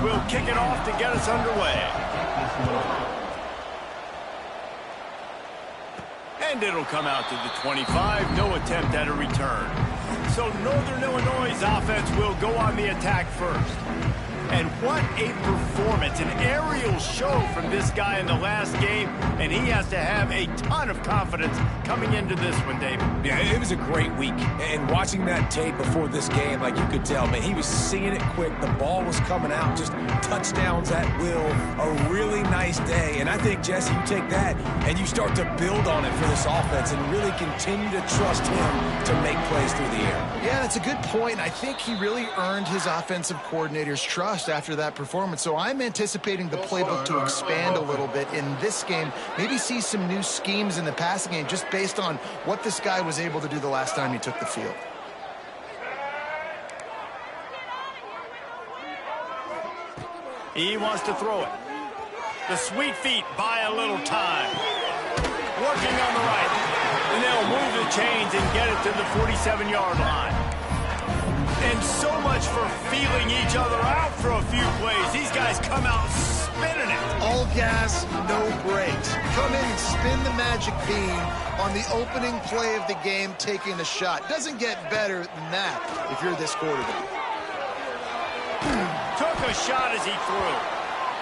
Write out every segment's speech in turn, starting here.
will kick it off to get us underway. And it'll come out to the 25. No attempt at a return. So Northern Illinois' offense will go on the attack first. And what a performance, an aerial show from this guy in the last game, and he has to have a ton of confidence coming into this one, David. Yeah, it was a great week, and watching that tape before this game, like you could tell, man, he was seeing it quick, the ball was coming out, just touchdowns at will, a really nice day, and I think, Jesse, you take that and you start to build on it for this offense and really continue to trust him to make plays through the air. Yeah, that's a good point. I think he really earned his offensive coordinator's trust after that performance. So I'm anticipating the playbook to expand a little bit in this game. Maybe see some new schemes in the passing game just based on what this guy was able to do the last time he took the field. He wants to throw it. The sweet feet buy a little time. Working on the right. And they'll move the chains and get it to the 47-yard line. And so much for feeling each other out for a few plays. These guys come out spinning it. All gas, no brakes. Come in and spin the magic bean on the opening play of the game, taking a shot. Doesn't get better than that if you're this quarterback. Took a shot as he threw.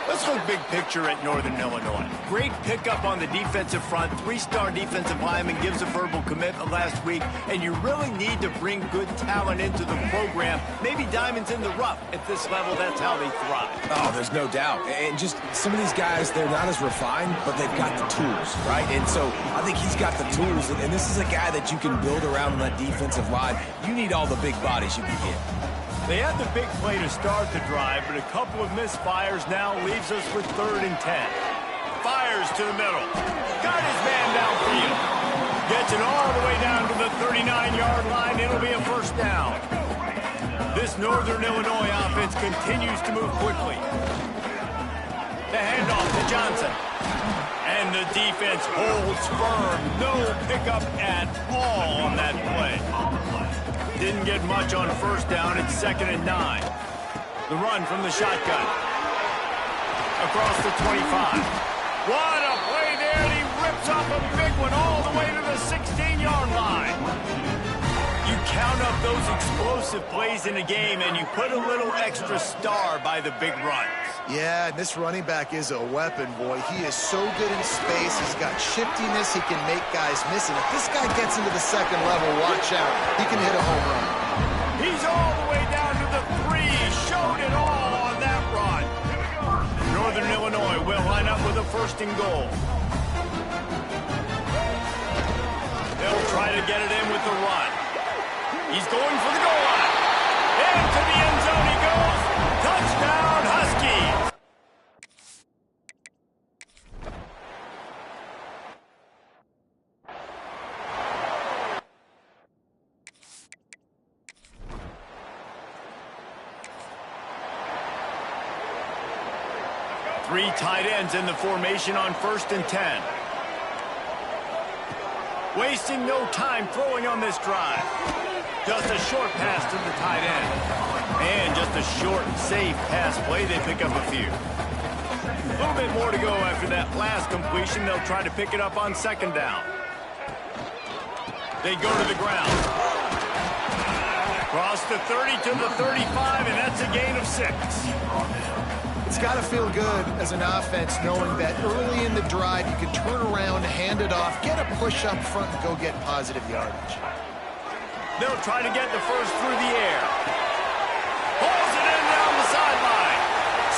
Let's look big picture at Northern Illinois. Great pickup on the defensive front. Three-star defensive lineman gives a verbal commitment last week, and you really need to bring good talent into the program. Maybe diamonds in the rough. At this level, that's how they thrive. Oh, there's no doubt. And just some of these guys, they're not as refined, but they've got the tools, right? And so I think he's got the tools, and this is a guy that you can build around on that defensive line. You need all the big bodies you can get. They had the big play to start the drive, but a couple of misfires now leaves us with 3rd and 10. Fires to the middle. Got his man downfield. Gets it all the way down to the 39-yard line. It'll be a first down. This Northern Illinois offense continues to move quickly. The handoff to Johnson. And the defense holds firm. No pickup at all on that play. Didn't get much on first down. It's 2nd and 9. The run from the shotgun. Across the 25. What a play there. And he rips off a big one all the way to the 16-yard line. You count up those explosive plays in a game, and you put a little extra star by the big runs. Yeah, this running back is a weapon, boy. He is so good in space. He's got shiftiness. He can make guys miss. And if this guy gets into the second level, watch out. He can hit a home run. He's all the way down to the 3. Showed it all on that run. Northern Illinois will line up with a 1st and goal. They'll try to get it in with the run. He's going for the goal line. Into the end zone he goes. Touchdown, Huskies. Three tight ends in the formation on 1st and 10. Wasting no time throwing on this drive. Just a short pass to the tight end. And just a short, safe pass play. They pick up a few. A little bit more to go after that last completion. They'll try to pick it up on 2nd down. They go to the ground. Cross the 30 to the 35, and that's a gain of 6. It's got to feel good as an offense knowing that early in the drive you can turn around, hand it off, get a push up front, and go get positive yardage. They'll try to get the first through the air. Pulls it in down the sideline.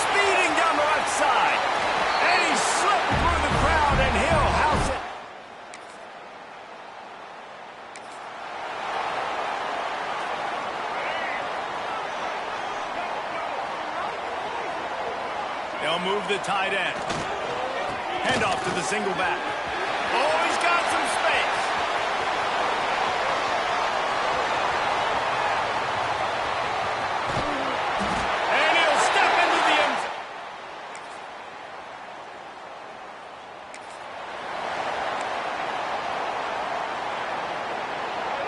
Speeding down the left side. And he slipped through the crowd, and he'll house it. They'll move the tight end. Hand off to the single back. Oh, he's got some space. And he'll step into the end zone.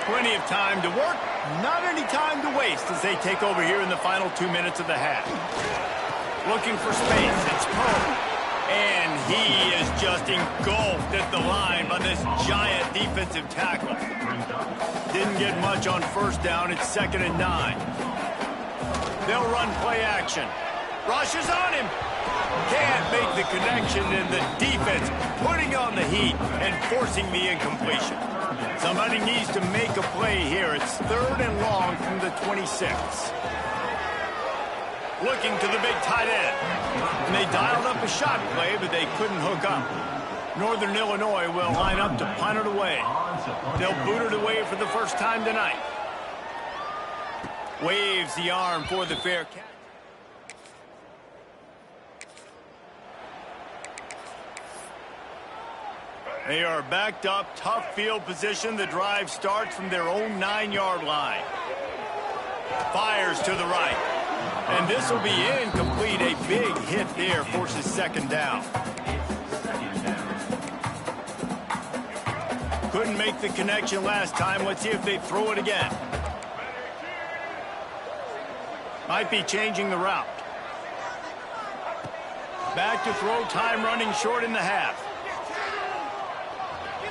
Plenty of time to work, not any time to waste as they take over here in the final 2 minutes of the half. Looking for space. It's Poe. And he is just engulfed at the line by this giant defensive tackle. Didn't get much on first down. It's 2nd and 9. They'll run play action. Rushes on him. Can't make the connection, and the defense putting on the heat and forcing the incompletion. Somebody needs to make a play here. It's 3rd and long from the 26. Looking to the big tight end. And they dialed up a shot play, but they couldn't hook up. Northern Illinois will line up to punt it away. They'll boot it away for the first time tonight. Waves the arm for the fair catch. They are backed up, tough field position. The drive starts from their own 9-yard line. Fires to the right. And this will be incomplete. A big hit there forces 2nd down. Couldn't make the connection last time. Let's see if they throw it again. Might be changing the route. Back to throw, time running short in the half.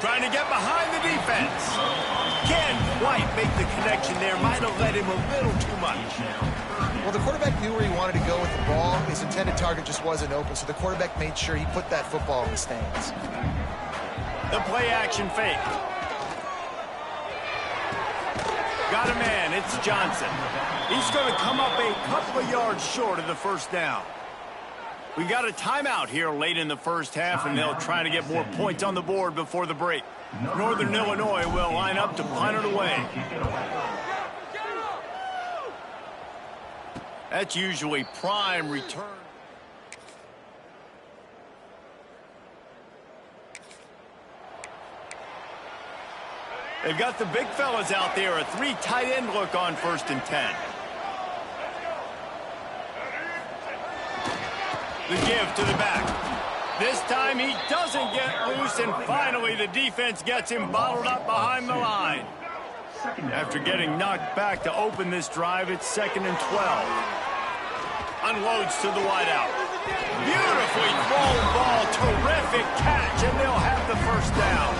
Trying to get behind the defense. Can't quite make the connection there. Might have let him a little too much. Well, the quarterback knew where he wanted to go with the ball. His intended target just wasn't open, so the quarterback made sure he put that football in the stands. The play action fake. Got a man. It's Johnson. He's going to come up a couple of yards short of the first down. We got a timeout here late in the first half, and they'll try to get more points on the board before the break. Northern Illinois will line up to punt it away. That's usually prime return. They've got the big fellas out there. A 3 tight end look on 1st and 10. The give to the back. This time he doesn't get loose, and finally the defense gets him bottled up behind the line. After getting knocked back to open this drive, it's 2nd and 12. Unloads to the wideout. Beautifully thrown ball, terrific catch, and they'll have the first down.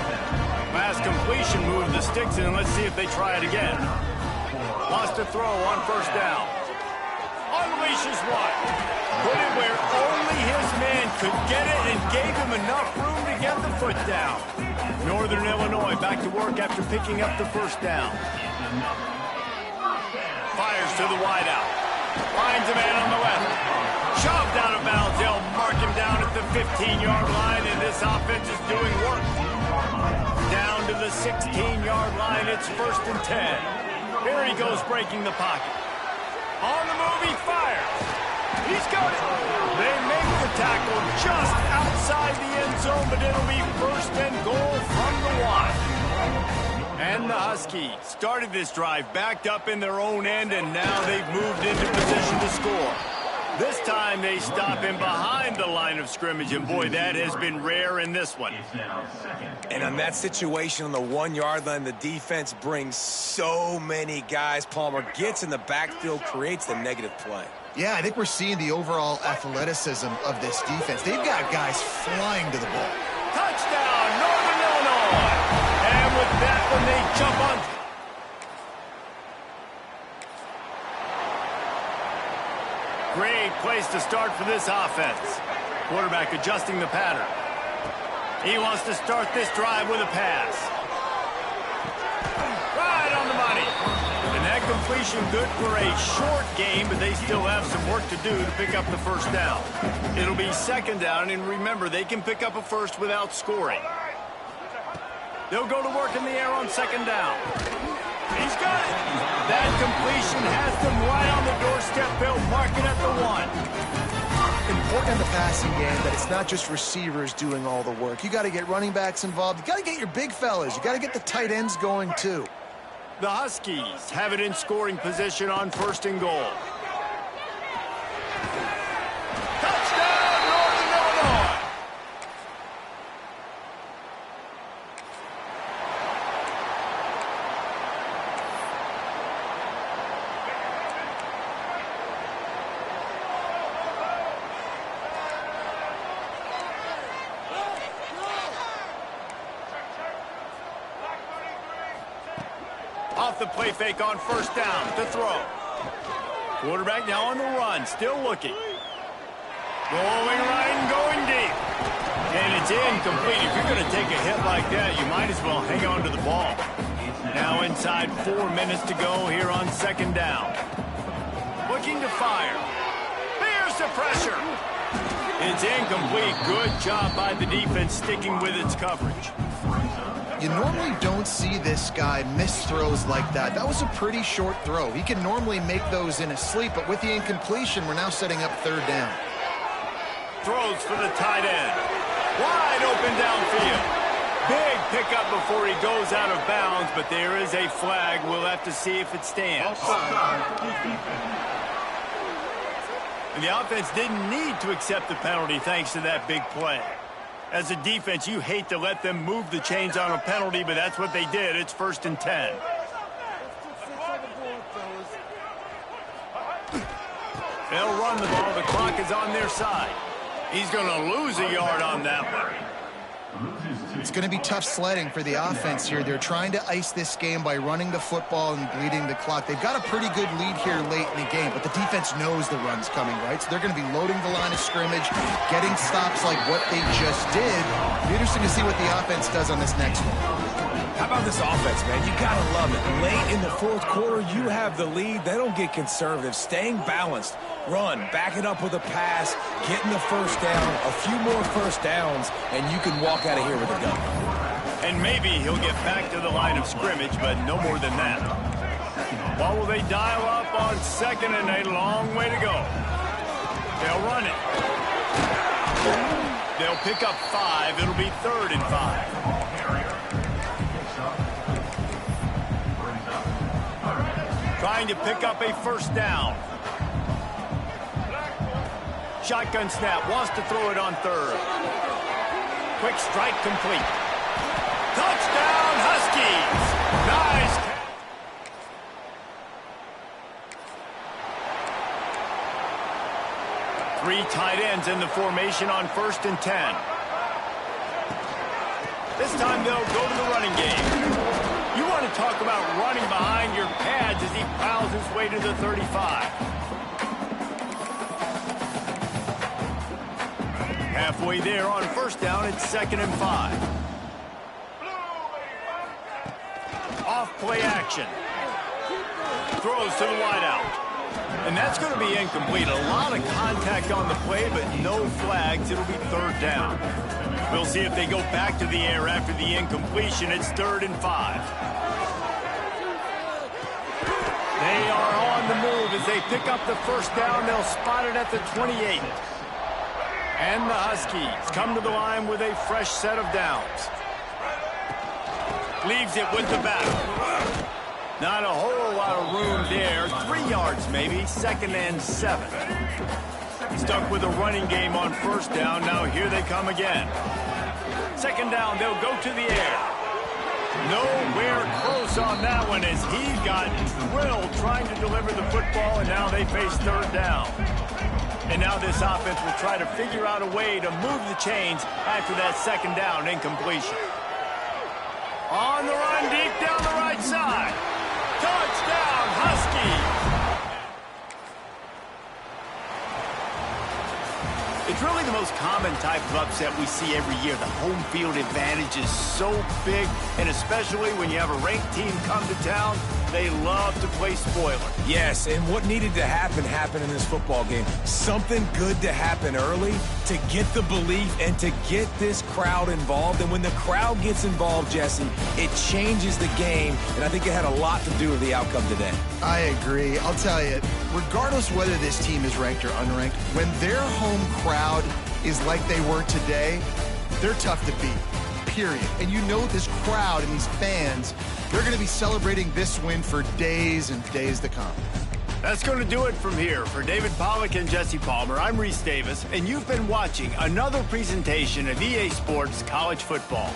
Last completion moved the sticks in, and let's see if they try it again. Lost a throw on 1st down. Unleashes one. Put it where only his man could get it and gave him enough room to get the foot down. Northern Illinois back to work after picking up the first down. Fires to the wideout. Finds a man on the left. Shoved out of bounds. They'll mark him down at the 15-yard line, and this offense is doing work. Down to the 16-yard line. It's 1st and 10. Here he goes breaking the pocket. On the move, he fires. He's got it. They make the tackle just outside the end zone, but it'll be 1st and goal from the 1. And the Huskies started this drive backed up in their own end, and now they've moved into position to score. This time they stop him behind the line of scrimmage, and boy, that has been rare in this one. And on that situation on the 1-yard line, the defense brings so many guys. Palmer gets in the backfield, creates the negative play. Yeah, I think we're seeing the overall athleticism of this defense. They've got guys flying to the ball. Touchdown, Northern Illinois! And with that one, they jump on. Great place to start for this offense. Quarterback adjusting the pattern. He wants to start this drive with a pass. Right on the money. And that completion good for a short game, but they still have some work to do to pick up the first down. It'll be 2nd down, and remember, they can pick up a first without scoring. They'll go to work in the air on 2nd down. He's got it. That completion has them right on the doorstep. They'll mark it at the 1. Important in the passing game that it's not just receivers doing all the work. You got to get running backs involved. You got to get your big fellas. You got to get the tight ends going too. The Huskies have it in scoring position on 1st and goal. Touchdown, Northern Illinois! Off the play fake on first down to throw. Quarterback now on the run, still looking. Rolling right and going deep. And it's incomplete. If you're going to take a hit like that, you might as well hang on to the ball. Now inside 4 minutes to go here on second down. Looking to fire. Here's the pressure. It's incomplete. Good job by the defense sticking with its coverage. You normally don't see this guy miss throws like that. That was a pretty short throw. He can normally make those in his sleep, but with the incompletion, we're now setting up third down. Throws for the tight end. Wide open downfield. Big pickup before he goes out of bounds, but there is a flag. We'll have to see if it stands. And the offense didn't need to accept the penalty thanks to that big play. As a defense, you hate to let them move the chains on a penalty, but that's what they did. It's 1st and 10. They'll run the ball. The clock is on their side. He's going to lose a yard on that one. It's going to be tough sledding for the offense here. They're trying to ice this game by running the football and bleeding the clock. They've got a pretty good lead here late in the game, but the defense knows the run's coming, right? So they're going to be loading the line of scrimmage, getting stops like what they just did. It'll be interesting to see what the offense does on this next one. How about this offense, man? You got to love it. Late in the fourth quarter, you have the lead. They don't get conservative. Staying balanced. Run, back it up with a pass, getting the first down, a few more first downs, and you can walk out of here with a gun. And maybe he'll get back to the line of scrimmage, but no more than that. What will they dial up on second and a long way to go? They'll run it. They'll pick up 5. It'll be 3rd and 5. Trying to pick up a first down. Shotgun snap, wants to throw it on 3rd. Quick strike complete. Touchdown, Huskies! Nice. 3 tight ends in the formation on 1st and 10. This time they'll go to the running game. You want to talk about running behind your pads as he plows his way to the 35. Halfway there on first down, it's 2nd and 5. Off play action. Throws to the wideout. And that's going to be incomplete. A lot of contact on the play, but no flags. It'll be 3rd down. We'll see if they go back to the air after the incompletion. It's 3rd and 5. They are on the move as they pick up the first down. They'll spot it at the 28. And the Huskies come to the line with a fresh set of downs. Leaves it with the back. Not a whole lot of room there. 3 yards maybe. 2nd and 7. Stuck with a running game on first down. Now here they come again. 2nd down. They'll go to the air. Nowhere close on that one as he got drilled trying to deliver the football, and now they face 3rd down. And now this offense will try to figure out a way to move the chains after that 2nd down incompletion. On the run, deep down the right side. Touchdown, Huskies! It's really the most common type of upset we see every year. The home field advantage is so big, and especially when you have a ranked team come to town, they love to play spoiler. Yes, and what needed to happen happened in this football game. Something good to happen early to get the belief and to get this crowd involved. And when the crowd gets involved, Jesse, it changes the game, and I think it had a lot to do with the outcome today. I agree. I'll tell you, regardless whether this team is ranked or unranked, when their home crowd is like they were today, they're tough to beat. Period. And you know this crowd and these fans, they're going to be celebrating this win for days and days to come. That's going to do it from here. For David Pollack and Jesse Palmer, I'm Reese Davis, and you've been watching another presentation of EA Sports College Football.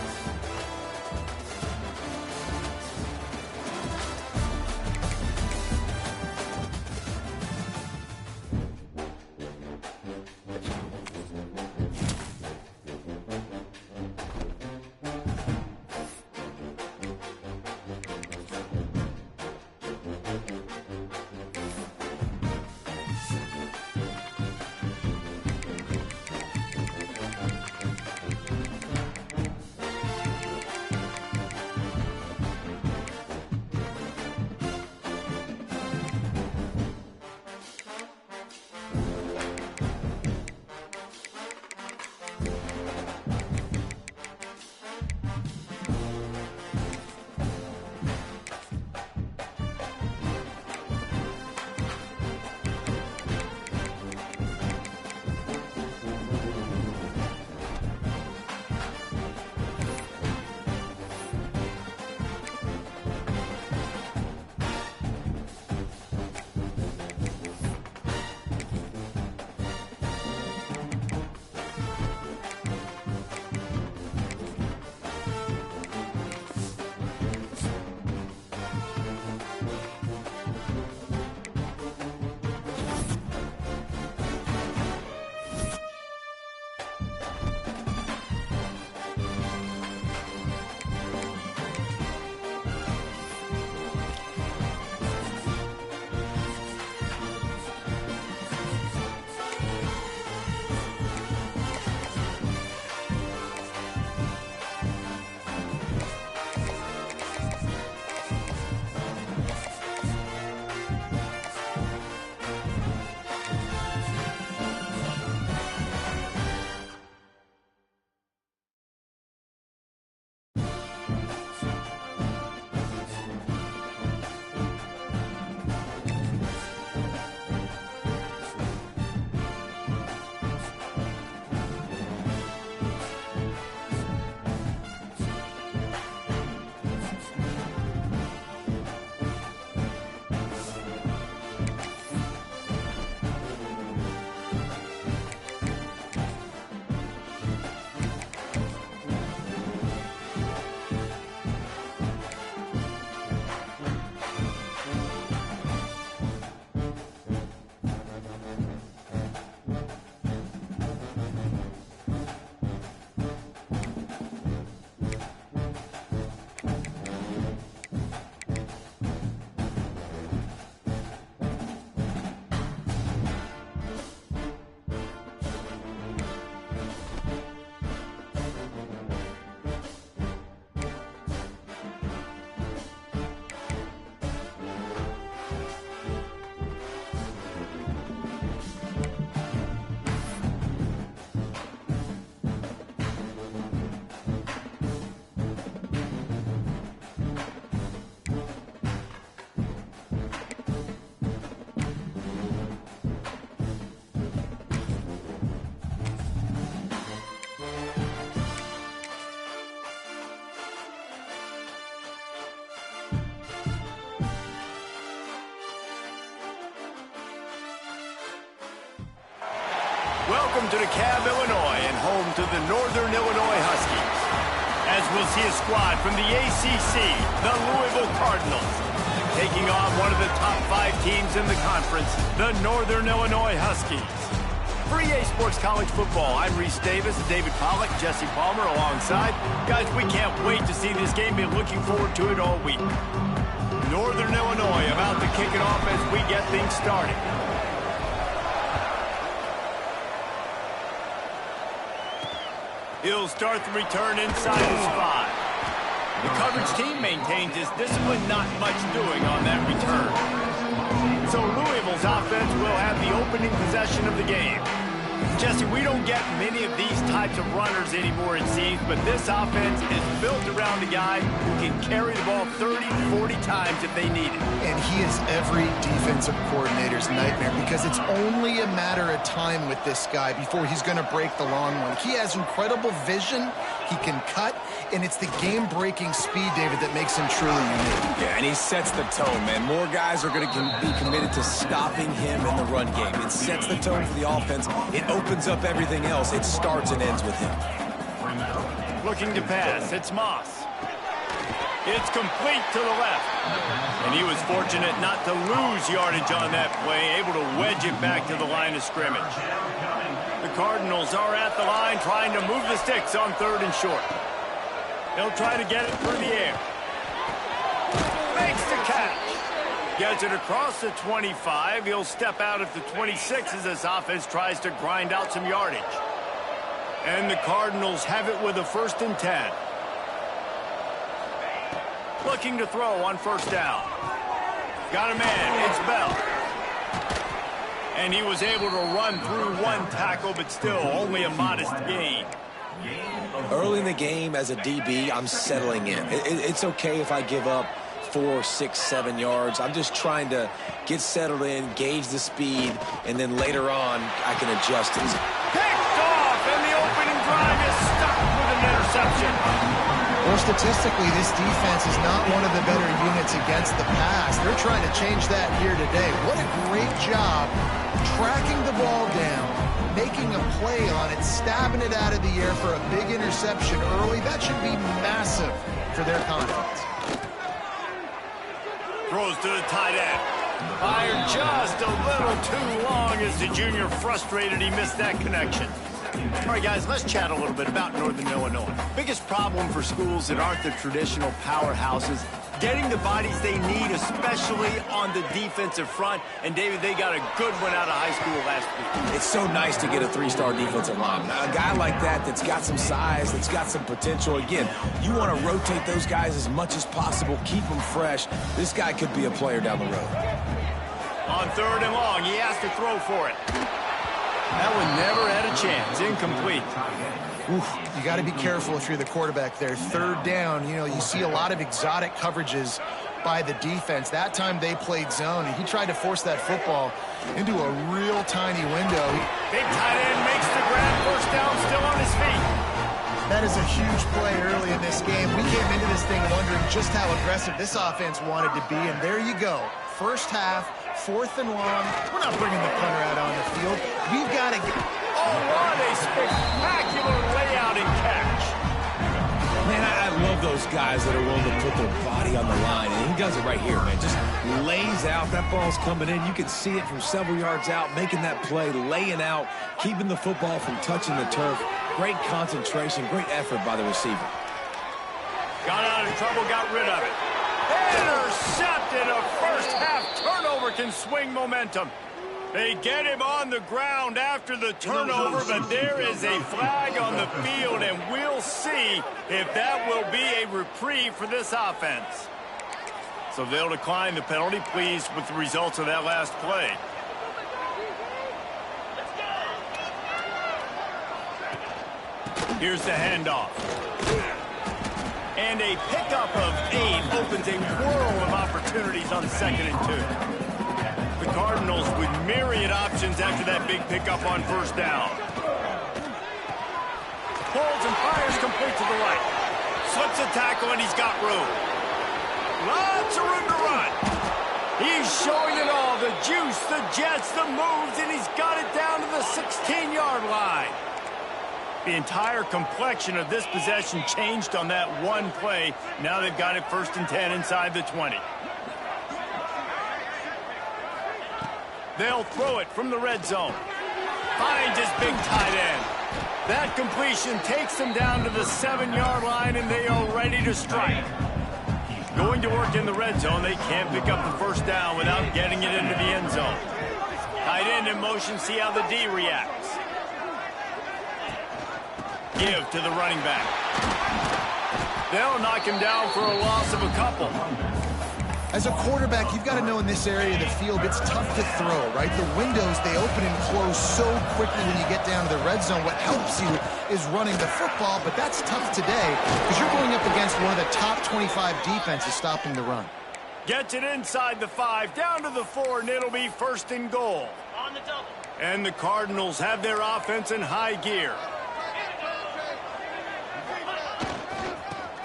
Welcome to DeKalb, Illinois, and home to the Northern Illinois Huskies. As we'll see a squad from the ACC, the Louisville Cardinals, taking on one of the top 5 teams in the conference, the Northern Illinois Huskies. For EA Sports College Football, I'm Reese Davis, David Pollack, Jesse Palmer alongside. Guys, we can't wait to see this game. Been looking forward to it all week. Northern Illinois about to kick it off as we get things started. He'll start the return inside his 5. The coverage team maintains his discipline, not much doing on that return. So Louisville's offense will have the opening possession of the game. Jesse, we don't get many of these types of runners anymore, it seems, but this offense is built around a guy who can carry the ball 30, 40 times if they need it. And he is every defensive coordinator's nightmare because it's only a matter of time with this guy before he's going to break the long one. He has incredible vision, he can cut, and it's the game-breaking speed, David, that makes him truly unique. Yeah, and he sets the tone, man. More guys are going to be committed to stopping him in the run game. It sets the tone for the offense. It opens up everything else. It starts and ends with him. Looking to pass, it's Moss. It's complete to the left. And he was fortunate not to lose yardage on that play, able to wedge it back to the line of scrimmage. The Cardinals are at the line trying to move the sticks on 3rd and short. They'll try to get it through the air. Makes the catch. Gets it across the 25. He'll step out at the 26 as this offense tries to grind out some yardage. And the Cardinals have it with a 1st and 10. Looking to throw on 1st down. Got a man. It's Bell. And he was able to run through 1 tackle, but still only a modest gain. Early in the game as a DB, I'm settling in. It's okay if I give up 4, 6, 7 yards. I'm just trying to get settled in, gauge the speed, and then later on, I can adjust it. Picked off, and the opening drive is stuck with an interception. Well, statistically, this defense is not one of the better units against the pass. They're trying to change that here today. What a great job tracking the ball down, making a play on it, stabbing it out of the air for a big interception early. That should be massive for their confidence. Throws to the tight end. Fired just a little too long as the junior frustrated he missed that connection. All right, guys, let's chat a little bit about Northern Illinois. Biggest problem for schools that aren't the traditional powerhouses, getting the bodies they need, especially on the defensive front. And, David, they got a good one out of high school last week. It's so nice to get a 3-star defensive lineman. A guy like that's got some size, that's got some potential. Again, you want to rotate those guys as much as possible, keep them fresh. This guy could be a player down the road. On 3rd and long, he has to throw for it. That one never had a chance. Incomplete. Oof, you got to be careful if you're the quarterback there. 3rd down, you know, you see a lot of exotic coverages by the defense. That time they played zone, and he tried to force that football into a real tiny window. Big tight end makes the grab. 1st down, still on his feet. That is a huge play early in this game. We came into this thing wondering just how aggressive this offense wanted to be, and there you go. 1st half, 4th and long. We're not bringing the punter out on the field. We've got to get... Oh, what a spectacular layout and catch. Man, I love those guys that are willing to put their body on the line, and he does it right here, man. Just lays out. That ball's coming in. You can see it from several yards out, making that play, laying out, keeping the football from touching the turf. Great concentration, great effort by the receiver. Got out of trouble, got rid of it. Intercepted. A 1st half turnover can swing momentum. They get him on the ground after the turnover, but there is a flag on the field, and we'll see if that will be a reprieve for this offense. So they'll decline the penalty, pleased with the results of that last play. Here's the handoff. And a pickup of 8 opens a world of opportunities on 2nd and 2. The Cardinals with myriad options after that big pickup on 1st down. Pulls and fires complete to the right. Slips a tackle and he's got room. Lots of room to run. He's showing it all, the juice, the jets, the moves, and he's got it down to the 16-yard line. The entire complexion of this possession changed on that one play. Now they've got it 1st and 10 inside the 20. They'll throw it from the red zone. Finds his big tight end. That completion takes them down to the 7-yard line, and they are ready to strike. Going to work in the red zone, they can't pick up the 1st down without getting it into the end zone. Tight end in motion, see how the D reacts. Give to the running back. They'll knock him down for a loss of a couple. As a quarterback, you've got to know in this area of the field, it's tough to throw, right? The windows, they open and close so quickly when you get down to the red zone. What helps you is running the football, but that's tough today because you're going up against one of the top 25 defenses stopping the run. Gets it inside the 5, down to the 4, and it'll be 1st and goal. On the double. And the Cardinals have their offense in high gear.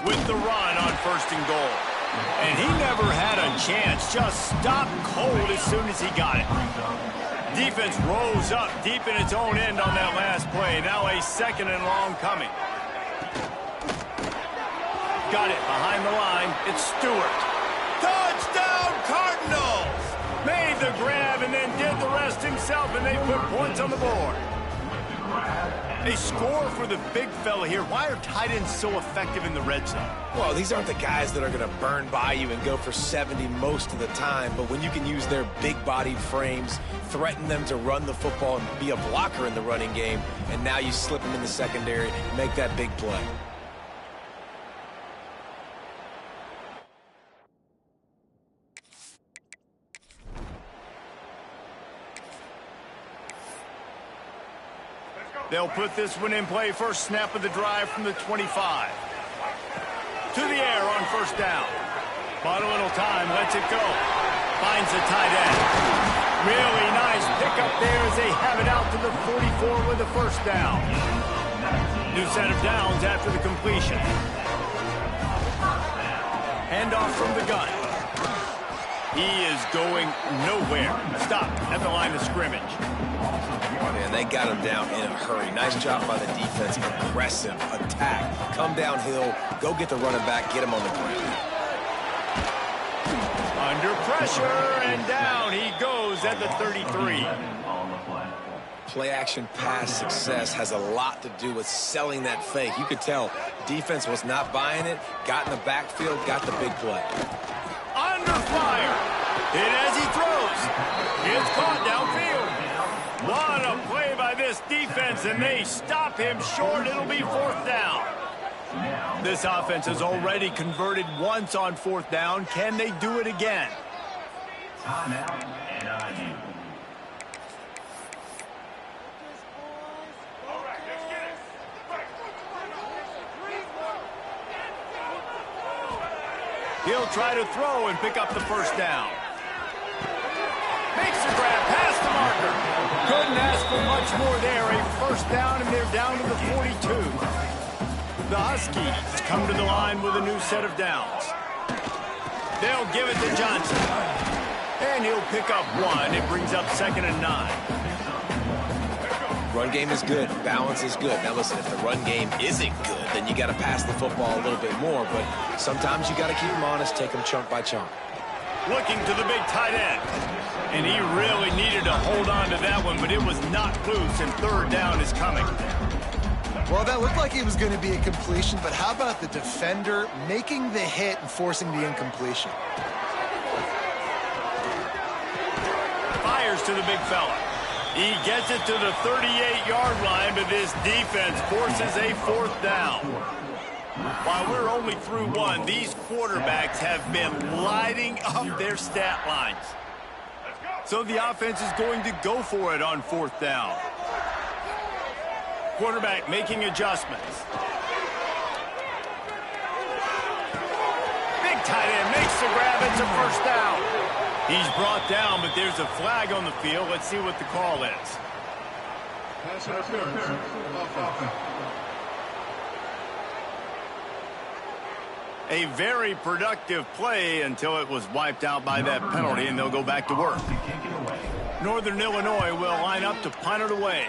With the run on 1st and goal. And he never had a chance, just stopped cold as soon as he got it. Defense rose up deep in its own end on that last play. Now a 2nd and long coming. Got it behind the line. It's Stewart. Touchdown Cardinals! Made the grab and then did the rest himself, and they put points on the board. They score for the big fella here. Why are tight ends so effective in the red zone? Well, these aren't the guys that are going to burn by you and go for 70 most of the time, but when you can use their big-bodied frames, threaten them to run the football and be a blocker in the running game, and now you slip them in the secondary, make that big play. They'll put this one in play. First snap of the drive from the 25. To the air on 1st down. Bought a little time, lets it go. Finds the tight end. Really nice pickup there as they have it out to the 44 with the 1st down. New set of downs after the completion. Handoff from the gun. He is going nowhere. Stop at the line of scrimmage. Man, they got him down in a hurry. Nice job by the defense. Aggressive attack. Come downhill. Go get the running back. Get him on the ground. Under pressure, and down he goes at the 33. Play-action pass success has a lot to do with selling that fake. You could tell defense was not buying it. Got in the backfield. Got the big play. Under fire. Hit as he throws. It's caught downfield. What a play by this defense, and they stop him short. It'll be 4th down. This offense has already converted once on 4th down. Can they do it again? He'll try to throw and pick up the 1st down. Makes the grab past the marker. Couldn't ask for much more there. A 1st down, and they're down to the 42. The Huskies come to the line with a new set of downs. They'll give it to Johnson. And he'll pick up 1. It brings up 2nd and 9. Run game is good. Balance is good. Now listen, if the run game isn't good, then you got to pass the football a little bit more. But sometimes you got to keep them honest, take them chunk by chunk. Looking to the big tight end. And he really needed to hold on to that one, but it was not loose, and 3rd down is coming. Well, that looked like it was going to be a completion, but how about the defender making the hit and forcing the incompletion? Fires to the big fella. He gets it to the 38-yard line, but this defense forces a 4th down. While we're only through 1, these quarterbacks have been lighting up their stat lines. So the offense is going to go for it on 4th down. Quarterback making adjustments. Big tight end makes the grab. It's a 1st down. He's brought down, but there's a flag on the field. Let's see what the call is. A very productive play until it was wiped out by that penalty, and they'll go back to work. Northern Illinois will line up to punt it away.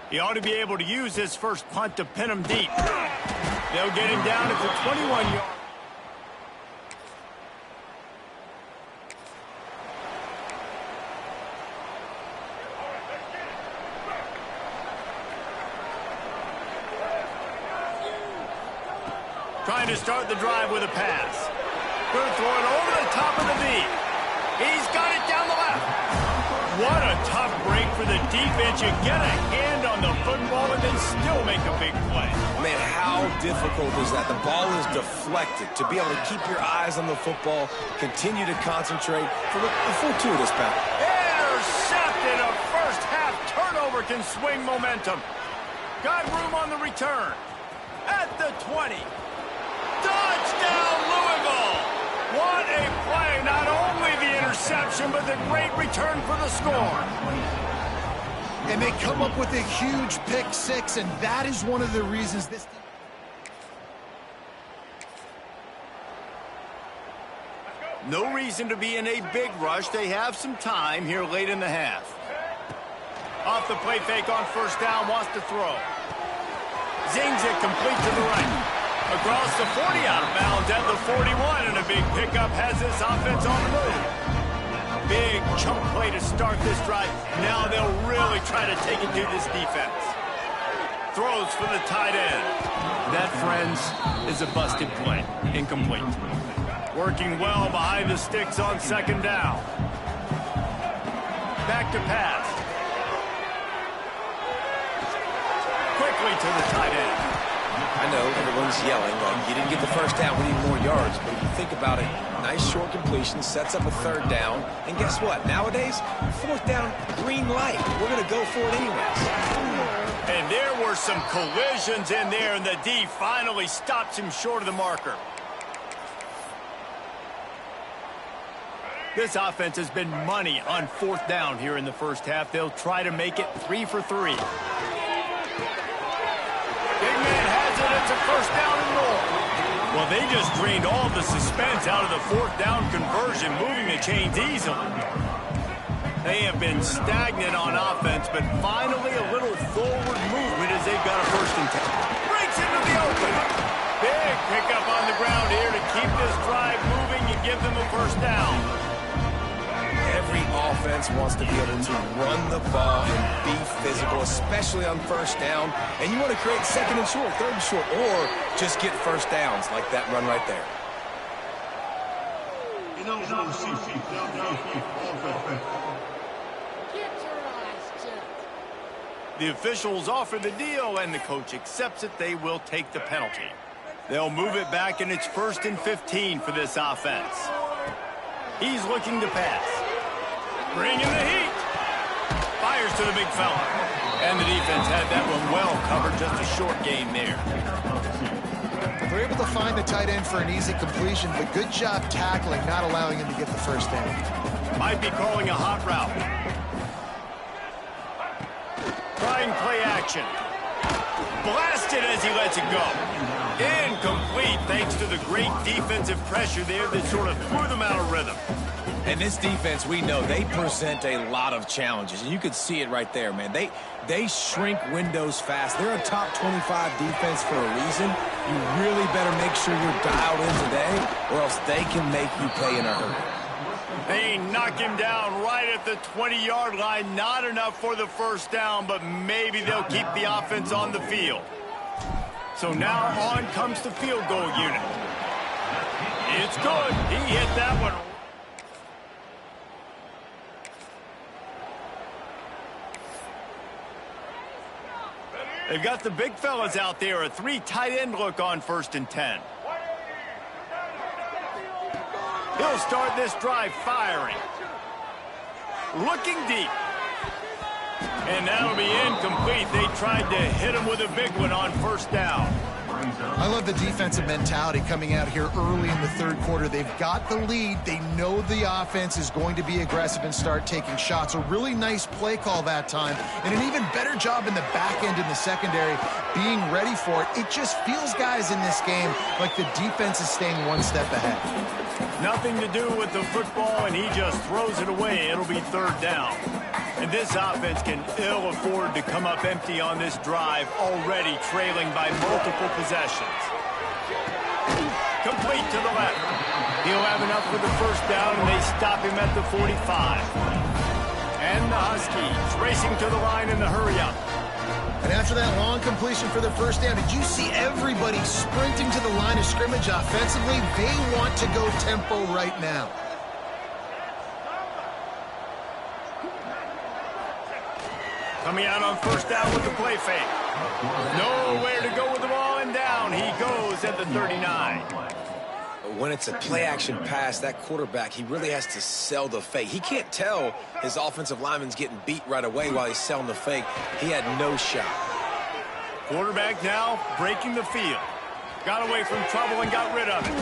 He ought to be able to use his first punt to pin him deep. They'll get him down at the 21-yard. Trying to start the drive with a pass. Going to throw it over the top of the V. He's got it down the left. What a tough break for the defense. You get a hand on the football and then still make a big play. Man, how difficult is that? The ball is deflected. To be able to keep your eyes on the football, continue to concentrate for the full two of this battle. Intercepted. A first half turnover can swing momentum. Got room on the return. At the 20. Touchdown, Louisville! What a play! Not only the interception, but the great return for the score. And they come up with a huge pick six, and that is one of the reasons this... No reason to be in a big rush. They have some time here late in the half. Off the play fake on first down, wants to throw. Zings it complete to the right. Across the 40, out of bounds at the 41, and a big pickup has this offense on the move. Big chunk play to start this drive. Now they'll really try to take it to this defense. Throws for the tight end. That, friends, is a busted play. Incomplete. Working well behind the sticks on second down. Back to pass. Quickly to the tight end. I know everyone's yelling, like, you didn't get the first down, we need more yards. But if you think about it, nice short completion, sets up a third down. And guess what? Nowadays, fourth down, green light. We're going to go for it anyways. And there were some collisions in there, and the D finally stops him short of the marker. This offense has been money on fourth down here in the first half. They'll try to make it 3 for 3. Big man has it. It's a first down and more. Well, they just drained all the suspense out of the fourth down conversion, moving the chains easily. They have been stagnant on offense, but finally a little forward movement as they've got a first and 10. Breaks into the open. Big pickup on the ground here to keep this drive moving and give them a first down. Every offense wants to be able to run the ball and be physical, especially on first down. And you want to create second and short, third and short, or just get first downs like that run right there. The officials offer the deal, and the coach accepts it. They will take the penalty. They'll move it back, and it's 1st and 15 for this offense. He's looking to pass. Bringing the heat. Fires to the big fella. And the defense had that one well covered. Just a short game there. They're able to find the tight end for an easy completion, but good job tackling, not allowing him to get the first down. Might be calling a hot route. Trying play action. Blasted as he lets it go. Incomplete thanks to the great defensive pressure there that sort of threw them out of rhythm. And this defense, we know, they present a lot of challenges. And you can see it right there, man. They shrink windows fast. They're a top 25 defense for a reason. You really better make sure you're dialed in today, or else they can make you pay in a hurry. They knock him down right at the 20-yard line. Not enough for the first down, but maybe they'll keep the offense on the field. So now on comes the field goal unit. It's good. He hit that one. They've got the big fellas out there. A 3 tight end look on 1st and 10. He'll start this drive firing. Looking deep. And that'll be incomplete. They tried to hit him with a big one on first down. I love the defensive mentality coming out here early in the third quarter. They've got the lead. They know the offense is going to be aggressive and start taking shots. A really nice play call that time, and an even better job in the back end in the secondary being ready for it. It just feels, guys, in this game like the defense is staying one step ahead. Nothing to do with the football, and he just throws it away. It'll be third down. And this offense can ill afford to come up empty on this drive, already trailing by multiple possessions. Complete to the left. He'll have enough for the first down, and they stop him at the 45. And the Huskies racing to the line in the hurry-up. And after that long completion for the first down, did you see everybody sprinting to the line of scrimmage offensively? They want to go tempo right now. Coming out on first down with the play fake. Nowhere to go with the ball, and down he goes at the 39. When it's a play-action pass, that quarterback, he really has to sell the fake. He can't tell his offensive lineman's getting beat right away while he's selling the fake. He had no shot. Quarterback now breaking the field. Got away from trouble and got rid of it.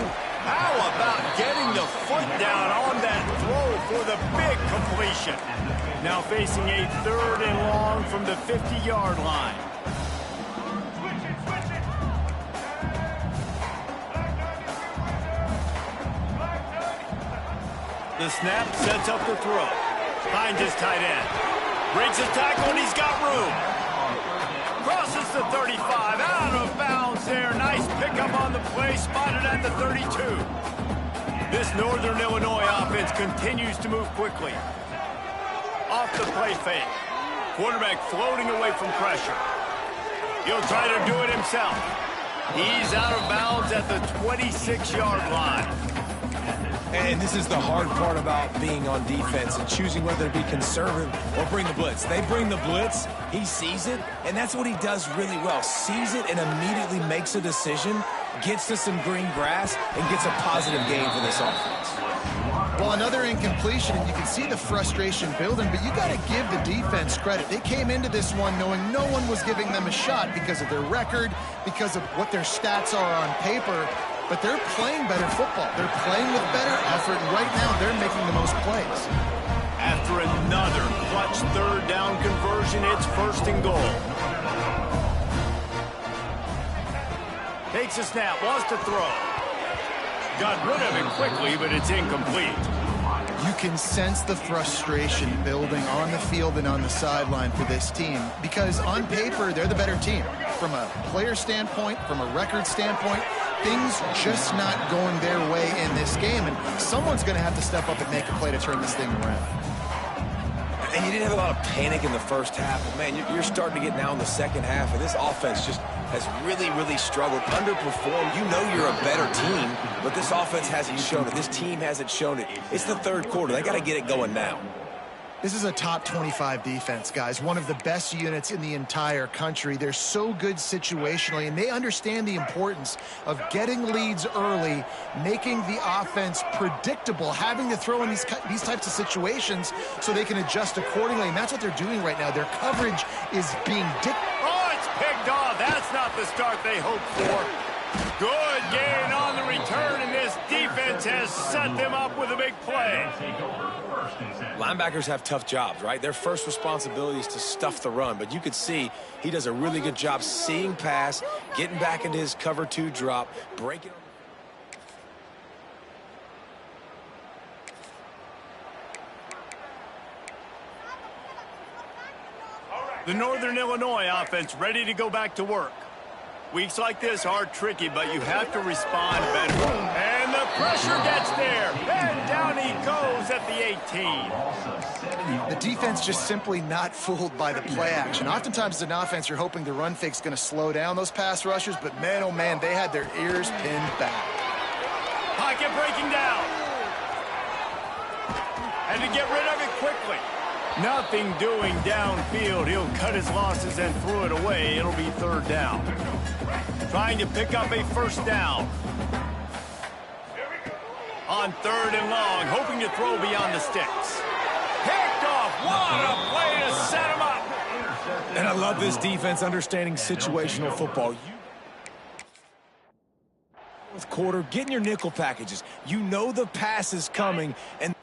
How about getting the foot down on that throw for the big completion? Now facing a third and long from the 50-yard line. The snap sets up the throw. Finds his tight end. Breaks his tackle, and he's got room. Crosses the 35. Out of bounds there. Nice pickup on the play. Spotted at the 32. This Northern Illinois offense continues to move quickly. Off the play fake. Quarterback floating away from pressure. He'll try to do it himself. He's out of bounds at the 26-yard line. And this is the hard part about being on defense and choosing whether to be conservative or bring the blitz. They bring the blitz, he sees it, and that's what he does really well. Sees it and immediately makes a decision, gets to some green grass, and gets a positive gain for this offense. Well, another incompletion, and you can see the frustration building, but you got to give the defense credit. They came into this one knowing no one was giving them a shot because of their record, because of what their stats are on paper, but they're playing better football. They're playing with better effort, and right now they're making the most plays. After another clutch third down conversion, it's first and goal. Takes a snap, wants to throw. Got rid of it quickly, but it's incomplete. You can sense the frustration building on the field and on the sideline for this team because on paper, they're the better team. From a player standpoint, from a record standpoint, things just not going their way in this game, and someone's going to have to step up and make a play to turn this thing around. And you didn't have a lot of panic in the first half, but man, you're starting to get now in the second half, and this offense just has really, really struggled, underperformed. You know you're a better team, but this offense hasn't shown it. This team hasn't shown it. It's the third quarter. They got to get it going now. This is a top 25 defense, guys. One of the best units in the entire country. They're so good situationally, and they understand the importance of getting leads early, making the offense predictable, having to throw in these types of situations so they can adjust accordingly, and that's what they're doing right now. Their coverage is being Oh, it's picked off. That's not the start they hoped for. Good gain on the return, and this defense has set them up with a big play. Linebackers have tough jobs, right? Their first responsibility is to stuff the run, but you could see he does a really good job seeing pass, getting back into his cover two drop, breaking. The Northern Illinois offense ready to go back to work. Weeks like this are tricky, but you have to respond better. And the pressure gets there. And down he goes at the 18. The defense just simply not fooled by the play action. Oftentimes as an offense, you're hoping the run fake's going to slow down those pass rushers, but man, oh man, they had their ears pinned back. Pocket breaking down. And to get rid of it quickly. Nothing doing downfield. He'll cut his losses and throw it away. It'll be third down. Trying to pick up a first down. On third and long, hoping to throw beyond the sticks. Picked off. What a play to set him up. And I love this defense understanding situational football. Fourth quarter, get in your nickel packages. You know the pass is coming, and